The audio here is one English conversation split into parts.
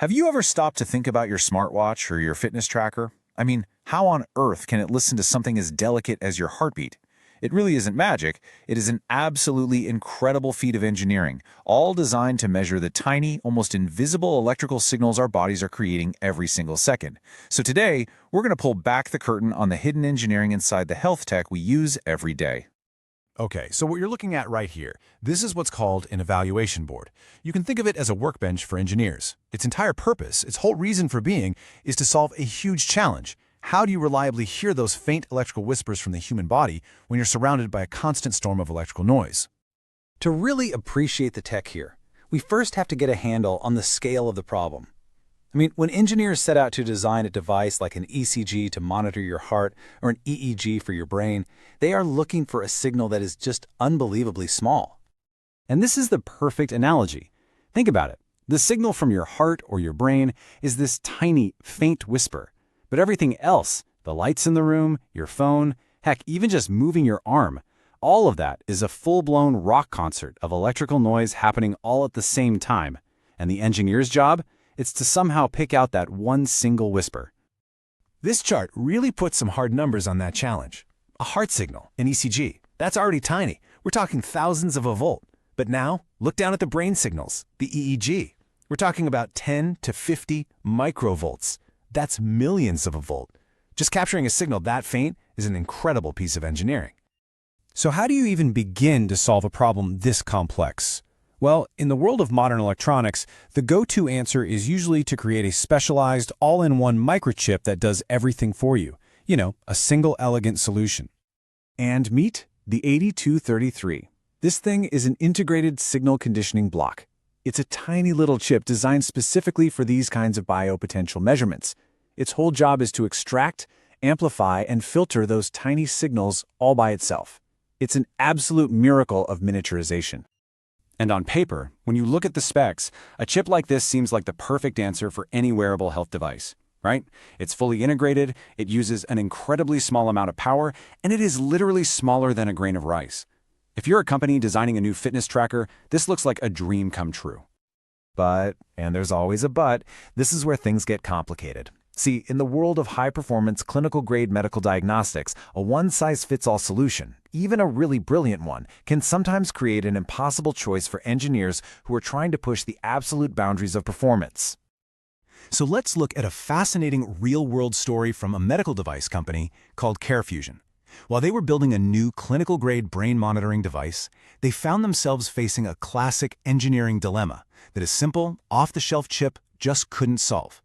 Have you ever stopped to think about your smartwatch or your fitness tracker? I mean, how on earth can it listen to something as delicate as your heartbeat? It really isn't magic. It is an absolutely incredible feat of engineering, all designed to measure the tiny, almost invisible electrical signals our bodies are creating every single second. So today, we're going to pull back the curtain on the hidden engineering inside the health tech we use every day. Okay, so what you're looking at right here, this is what's called an evaluation board. You can think of it as a workbench for engineers. Its entire purpose, its whole reason for being, is to solve a huge challenge. How do you reliably hear those faint electrical whispers from the human body when you're surrounded by a constant storm of electrical noise? To really appreciate the tech here, we first have to get a handle on the scale of the problem. When engineers set out to design a device like an ECG to monitor your heart or an EEG for your brain, they are looking for a signal that is just unbelievably small. And this is the perfect analogy. Think about it. The signal from your heart or your brain is this tiny, faint whisper. But everything else, the lights in the room, your phone, heck, even just moving your arm, all of that is a full-blown rock concert of electrical noise happening all at the same time. And the engineer's job? It's to somehow pick out that one single whisper. This chart really puts some hard numbers on that challenge. A heart signal, an ECG, that's already tiny. We're talking thousands of a volt. But now, look down at the brain signals, the EEG. We're talking about 10 to 50 microvolts. That's millions of a volt. Just capturing a signal that faint is an incredible piece of engineering. So how do you even begin to solve a problem this complex? Well, in the world of modern electronics, the go-to answer is usually to create a specialized, all-in-one microchip that does everything for you. You know, a single elegant solution. And meet the 8233. This thing is an integrated signal conditioning block. It's a tiny little chip designed specifically for these kinds of biopotential measurements. Its whole job is to extract, amplify, and filter those tiny signals all by itself. It's an absolute miracle of miniaturization. And on paper, when you look at the specs, a chip like this seems like the perfect answer for any wearable health device, right? It's fully integrated, it uses an incredibly small amount of power, and it is literally smaller than a grain of rice. If you're a company designing a new fitness tracker, this looks like a dream come true. But, and there's always a but, this is where things get complicated. See, in the world of high-performance clinical-grade medical diagnostics, a one-size-fits-all solution, even a really brilliant one, can sometimes create an impossible choice for engineers who are trying to push the absolute boundaries of performance. So let's look at a fascinating real-world story from a medical device company called CareFusion. While they were building a new clinical-grade brain monitoring device, they found themselves facing a classic engineering dilemma that a simple, off-the-shelf chip just couldn't solve.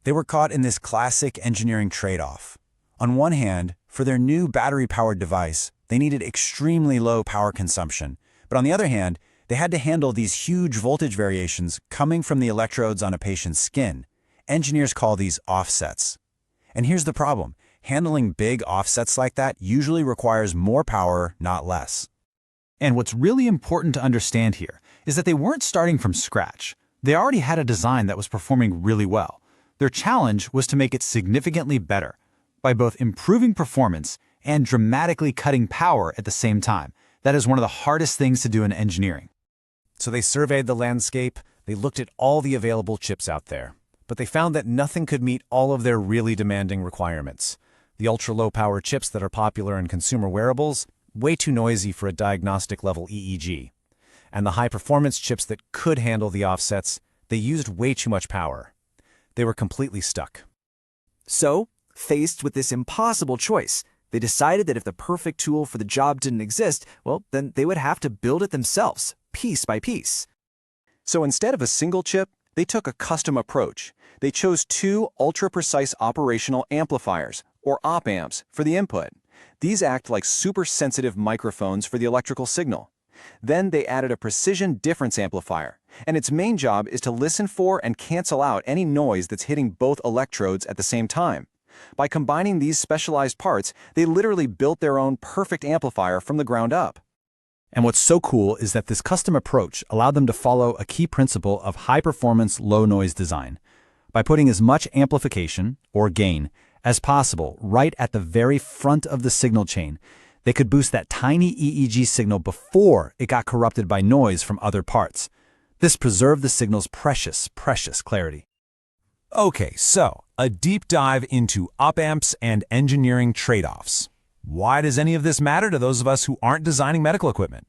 They were caught in this classic engineering trade-off. On one hand, for their new battery-powered device, they needed extremely low power consumption. But on the other hand, they had to handle these huge voltage variations coming from the electrodes on a patient's skin. Engineers call these offsets. And here's the problem. Handling big offsets like that usually requires more power, not less. And what's really important to understand here is that they weren't starting from scratch. They already had a design that was performing really well. Their challenge was to make it significantly better by both improving performance and dramatically cutting power at the same time. That is one of the hardest things to do in engineering. So they surveyed the landscape, they looked at all the available chips out there, but they found that nothing could meet all of their really demanding requirements. The ultra-low power chips that are popular in consumer wearables, way too noisy for a diagnostic-level EEG. And the high-performance chips that could handle the offsets, they used way too much power. They were completely stuck. So, faced with this impossible choice, they decided that if the perfect tool for the job didn't exist, well, then they would have to build it themselves, piece by piece. So instead of a single chip, they took a custom approach. They chose two ultra-precise operational amplifiers, or op-amps, for the input. These act like super-sensitive microphones for the electrical signal. Then they added a precision difference amplifier, and its main job is to listen for and cancel out any noise that's hitting both electrodes at the same time. By combining these specialized parts, they literally built their own perfect amplifier from the ground up. And what's so cool is that this custom approach allowed them to follow a key principle of high-performance, low-noise design. By putting as much amplification, or gain, as possible right at the very front of the signal chain, they could boost that tiny EEG signal before it got corrupted by noise from other parts. This preserved the signal's precious clarity. Okay, so a deep dive into op-amps and engineering trade-offs. Why does any of this matter to those of us who aren't designing medical equipment?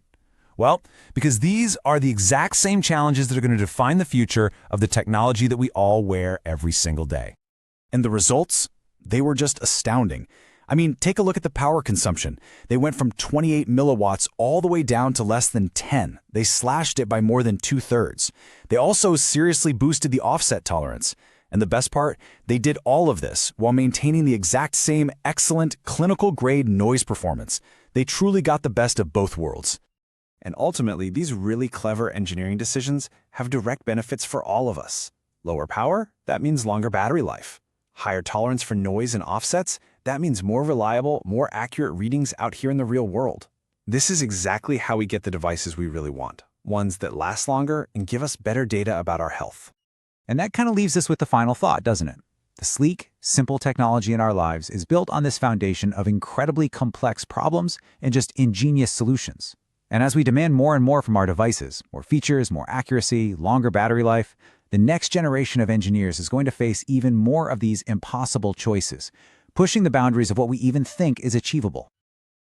Well, because these are the exact same challenges that are going to define the future of the technology that we all wear every single day. And the results? They were just astounding. I mean, take a look at the power consumption. They went from 28 milliwatts all the way down to less than 10. They slashed it by more than 2/3. They also seriously boosted the offset tolerance. And the best part, they did all of this while maintaining the exact same excellent clinical-grade noise performance. They truly got the best of both worlds. And ultimately, these really clever engineering decisions have direct benefits for all of us. Lower power, that means longer battery life. Higher tolerance for noise and offsets, that means more reliable, more accurate readings out here in the real world. This is exactly how we get the devices we really want, ones that last longer and give us better data about our health. And that kind of leaves us with the final thought, doesn't it? The sleek, simple technology in our lives is built on this foundation of incredibly complex problems and just ingenious solutions. And as we demand more and more from our devices, more features, more accuracy, longer battery life, the next generation of engineers is going to face even more of these impossible choices, pushing the boundaries of what we even think is achievable.